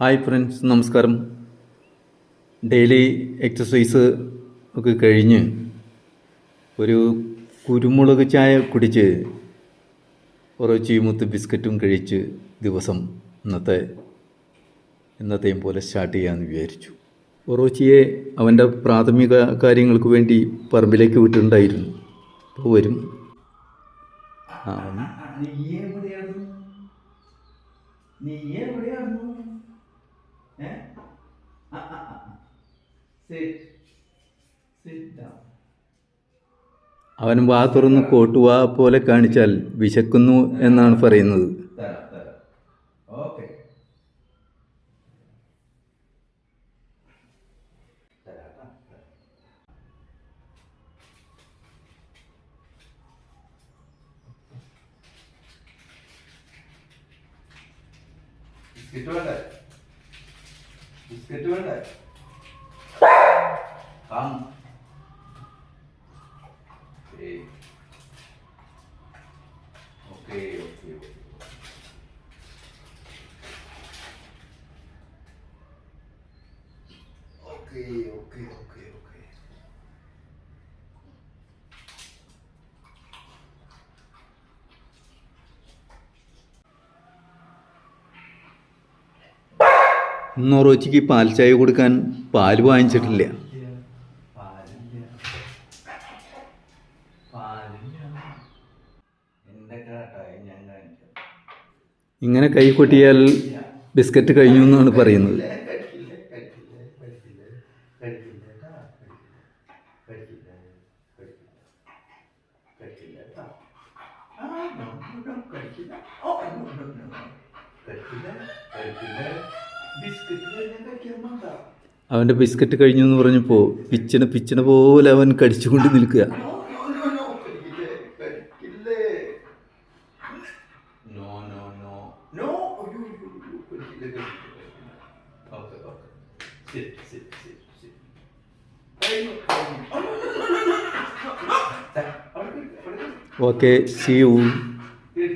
Hi friends, നമസ്കാരം. Daily exercise ഒക്കെ കഴിഞ്ഞ് ഒരു കുരുമുളക് ചായ കുടിച്ച് കുറച്ച് മുത്ത് ബിസ്ക്കറ്റും കഴിച്ച് ദിവസം ഇന്നത്തെയും പോലെ സ്റ്റാർട്ട് ചെയ്യാമെന്ന് വിചാരിച്ചു. ഒറോച്ചിയെ അവൻ്റെ പ്രാഥമിക കാര്യങ്ങൾക്ക് വേണ്ടി പറമ്പിലേക്ക് വിട്ടിട്ടുണ്ടായിരുന്നു. അപ്പോൾ വരും. അവൻ വാ തുറന്ന് കോട്ടുവാ പോലെ കാണിച്ചാൽ വിശക്കുന്നു എന്നാണ് പറയുന്നത്. ബിസ്ക്കറ്റ് വേണ്ടേ? Okay. ഇന്ന് ഒറോച്ചിക്ക് പാൽ ചായ കൊടുക്കാൻ പാൽ വാങ്ങിച്ചിട്ടില്ല. ഇങ്ങനെ കൈ കൊട്ടിയാൽ ബിസ്ക്കറ്റ് കഴിഞ്ഞു എന്നാണ് പറയുന്നത്. അവൻ്റെ ബിസ്ക്കറ്റ് കഴിഞ്ഞു എന്ന് പറഞ്ഞപ്പോൾ പിച്ചണ പോലെ അവൻ കടിച്ചുകൊണ്ട് നിൽക്കുക. Okay, see you.